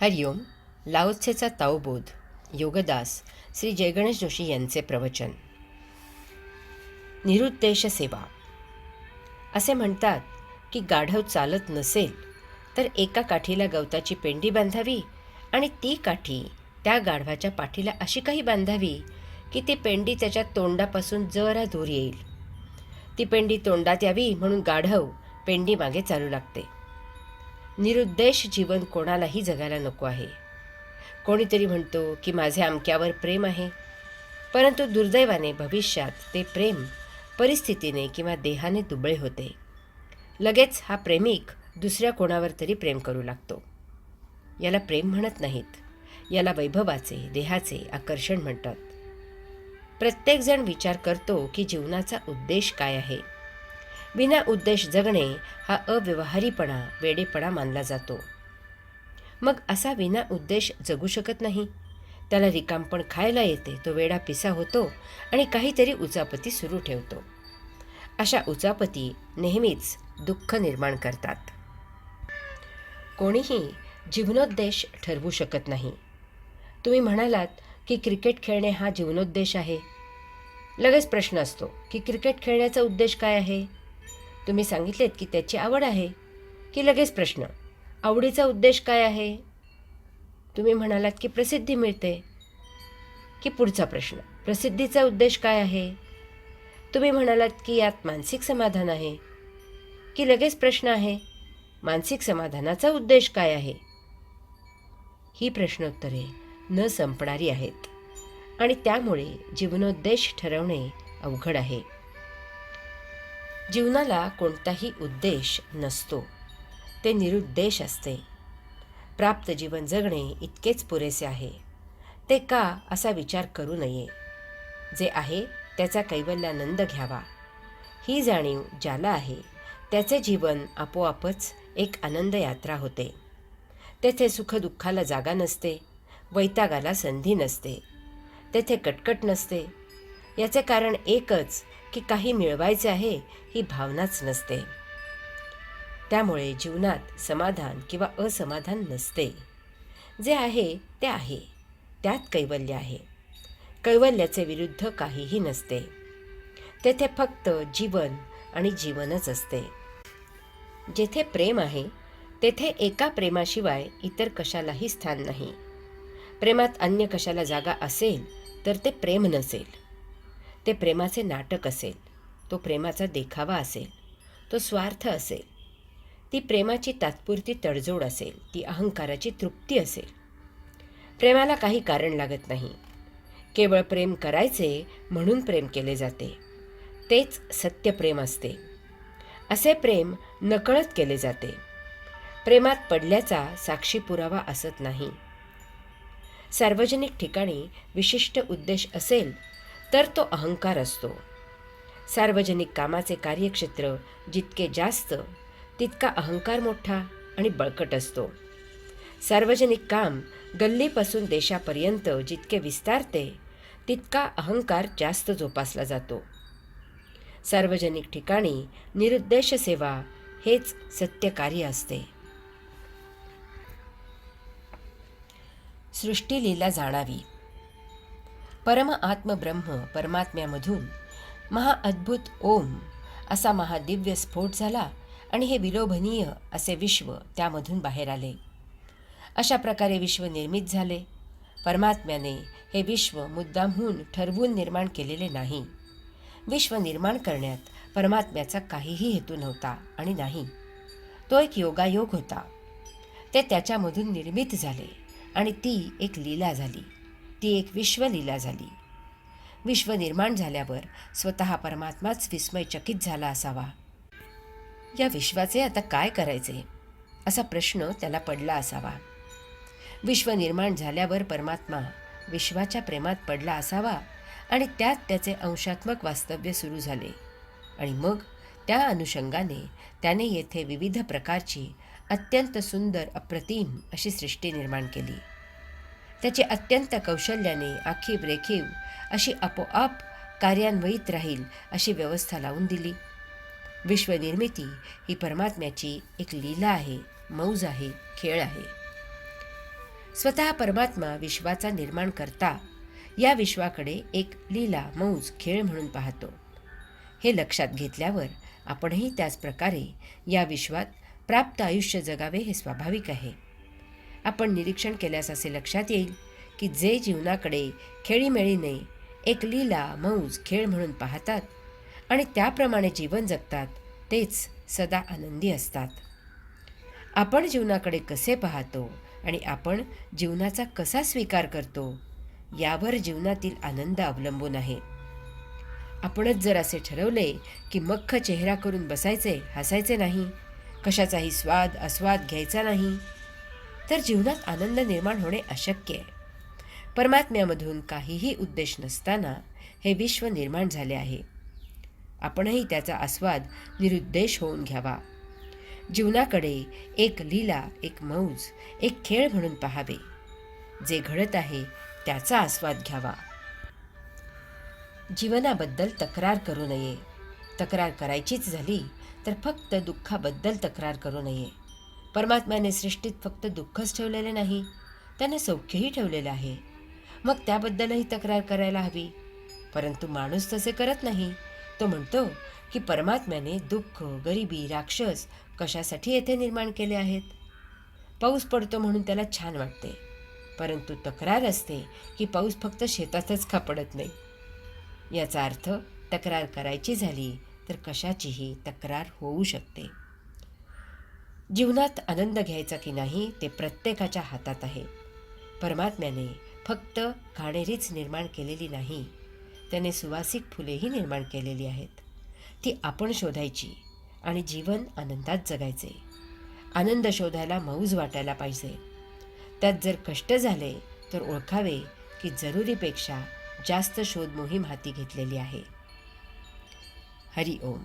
हरिओम. लाओत्सेचा ताओबोध. योगदास श्री जयगणेश जोशी यांचे प्रवचन. निरुद्देश सेवा. असे म्हणतात की गाढव चालत नसेल तर एका काठीला गवताची पेंडी बांधावी आणि ती काठी त्या गाढवाच्या पाठीला अशी काही बांधावी की ती पेंडी त्याच्या तोंडापासून जरा दूर येईल. ती पेंडी तोंडात यावी म्हणून गाढव पेंडी मागे चालू लागते. निरुद्देश जीवन कोणालाही जगायला नको आहे. कोणीतरी म्हणतो की माझे अमक्यावर प्रेम आहे, परंतु दुर्दैवाने भविष्यात ते प्रेम परिस्थितीने किंवा देहाने दुबळे होते. लगेच हा प्रेमिक दुसऱ्या कोणावर तरी प्रेम करू लागतो. याला प्रेम म्हणत नाहीत, याला वैभवाचे, देहाचे आकर्षण म्हणतात. प्रत्येकजण विचार करतो की जीवनाचा उद्देश काय आहे. विना उद्देश जगणे हा अव्यवहारीपणा, वेडेपणा मानला जातो. मग असा विना उद्देश जगू शकत नाही. त्याला रिकामपण खायला येते, तो वेडा पिसा होतो आणि काहीतरी उचापती सुरू ठेवतो. अशा उचापती नेहमीच दुःख निर्माण करतात. कोणीही जीवनोद्देश ठरवू शकत नाही. तुम्ही म्हणालात की क्रिकेट खेळणे हा जीवनोद्देश आहे. लगेच प्रश्न असतो की क्रिकेट खेळण्याचा उद्देश काय आहे. तुम्ही सांगितलेत की त्याची आवड आहे, की लगेच प्रश्न, आवडीचा उद्देश काय आहे. तुम्ही म्हणालात की प्रसिद्धी मिळते, की पुढचा प्रश्न, प्रसिद्धीचा उद्देश काय आहे. तुम्ही म्हणालात की यात मानसिक समाधान आहे, की लगेच प्रश्न आहे, मानसिक समाधानाचा उद्देश काय आहे. ही प्रश्नोत्तरे न संपणारी आहेत आणि त्यामुळे जीवनोद्देश ठरवणे अवघड आहे. जीवनाला कोणताही उद्देश नसतो, ते निरुद्देश असते. प्राप्त जीवन जगणे इतकेच पुरेसे आहे. ते का असा विचार करू नये. जे आहे त्याचा कैवल्यानंद घ्यावा. ही जाणीव ज्याला आहे त्याचे जीवन आपोआपच एक आनंद यात्रा होते. तेथे सुखदुःखाला जागा नसते, वैतागाला संधी नसते, तेथे कटकट नसते. याचे कारण एकच की काही मिळवायचे आहे ही भावनाच नसते. त्यामुळे जीवनात समाधान किंवा असमाधान नसते. जे आहे ते आहे, त्यात कैवल्य आहे. कैवल्याचे विरुद्ध काहीही नसते. तेथे फक्त जीवन आणि जीवनच असते. जेथे प्रेम आहे तेथे एका प्रेमाशिवाय इतर कशालाही स्थान नाही. प्रेमात अन्य कशाला जागा असेल तर ते प्रेम नसेल. ते प्रेमाचे नाटक असेल, तो प्रेमाचा देखावा असेल, तो स्वार्थ असेल, ती प्रेमाची तात्पुरती तडजोड असेल, ती अहंकाराची तृप्ती असेल. प्रेमाला काही कारण लागत नाही. केवळ प्रेम करायचे म्हणून प्रेम केले जाते. तेच सत्य प्रेम असते. असे प्रेम नकळत केले जाते. प्रेमात पडल्याचा साक्षी पुरावा असत नाही. सार्वजनिक ठिकाणी विशिष्ट उद्देश असेल तर तो अहंकार असतो. सार्वजनिक कामाचे कार्यक्षेत्र जितके जास्त तितका अहंकार मोठा आणि बळकट असतो. सार्वजनिक काम गल्लीपासून देशापर्यंत जितके विस्तारते तितका अहंकार जास्त जोपासला जातो. सार्वजनिक ठिकाणी निरुद्देश सेवा हेच सत्य कार्य असते. सृष्टीलीला जाणावी. परम आत्मब्रह्म परमात्म्यामधून महाअद्भुत ओम असा महादिव्य स्फोट झाला आणि हे विलोभनीय असे विश्व त्यामधून बाहेर आले. अशा प्रकारे विश्व निर्मित झाले. परमात्म्याने हे विश्व मुद्दामहून ठरवून निर्माण केलेले नाही. विश्व निर्माण करण्यात परमात्म्याचा काहीही हेतू नव्हता आणि नाही. तो एक योगायोग होता. ते त्याच्यामधून निर्मित झाले आणि ती एक लीला झाली. ती एक विश्वलीला झाली. विश्व निर्माण झाल्यावर स्वतः परमात्माच विस्मयचकित झाला असावा. या विश्वाचे आता काय करायचे असा प्रश्न त्याला पडला असावा. विश्व निर्माण झाल्यावर परमात्मा विश्वाच्या प्रेमात पडला असावा आणि त्यात त्याचे अंशात्मक वास्तव्य सुरू झाले आणि मग त्या अनुषंगाने त्याने येथे विविध प्रकारची अत्यंत सुंदर अप्रतिम अशी सृष्टी निर्माण केली. त्याची अत्यंत कौशल्याने आखीव रेखीव अशी आपोआप कार्यान्वयित राहील अशी व्यवस्था लावून दिली. विश्वनिर्मिती ही परमात्म्याची एक लीला आहे, मौज आहे, खेळ आहे. स्वतः परमात्मा विश्वाचा निर्माण करता या विश्वाकडे एक लीला मौज खेळ म्हणून पाहतो. हे लक्षात घेतल्यावर आपणही त्याच प्रकारे या विश्वात प्राप्त आयुष्य जगावे हे स्वाभाविक आहे. आपण निरीक्षण केल्यास असे लक्षात येईल की जे जीवनाकडे खेळीमेळीने एक लीला मौज खेळ म्हणून पाहतात आणि त्याप्रमाणे जीवन जगतात तेच सदा आनंदी असतात. आपण जीवनाकडे कसे पाहतो आणि आपण जीवनाचा कसा स्वीकार करतो यावर जीवनातील आनंद अवलंबून आहे. आपणच जर असे ठरवले की मख्ख चेहरा करून बसायचे, हसायचे नाही, कशाचाही स्वाद आस्वाद घ्यायचा नाही, तर जीवनात आनंद निर्माण होणे अशक्य आहे. परमात्म्यामधून काहीही उद्देश नसताना हे विश्व निर्माण झाले आहे. आपणही त्याचा आस्वाद निरुद्देश होऊन घ्यावा. जीवनाकडे एक लीला, एक मौज, एक खेळ म्हणून पाहावे. जे घडत आहे त्याचा आस्वाद घ्यावा. जीवनाबद्दल तक्रार करू नये. तक्रार करायचीच झाली तर फक्त दुःखाबद्दल तक्रार करू नये. परमात्म्याने सृष्टीत फक्त दुःखच ठेवलेले नाही, त्याने सौख्यही ठेवलेलं आहे. मग त्याबद्दलही तक्रार करायला हवी. परंतु माणूस तसे करत नाही. तो म्हणतो की परमात्म्याने दुःख, गरिबी, राक्षस कशासाठी येथे निर्माण केले आहेत. पाऊस पडतो म्हणून त्याला छान वाटते, परंतु तक्रार असते की पाऊस फक्त शेतातच का पडत नाही. याचा अर्थ तक्रार करायची झाली तर कशाचीही तक्रार होऊ शकते. जीवनात आनंद घ्यायचा की नाही ते प्रत्येकाच्या हातात आहे. परमात्म्याने फक्त घाणेरीच निर्माण केलेली नाही, त्याने सुवासिक फुलेही निर्माण केलेली आहेत. ती आपण शोधायची आणि जीवन आनंदात जगायचे. आनंद शोधायला मौज वाटायला पाहिजे. त्यात जर कष्ट झाले तर ओळखावे की जरुरीपेक्षा जास्त शोध मोहीम हाती घेतलेली आहे. हरि ओम.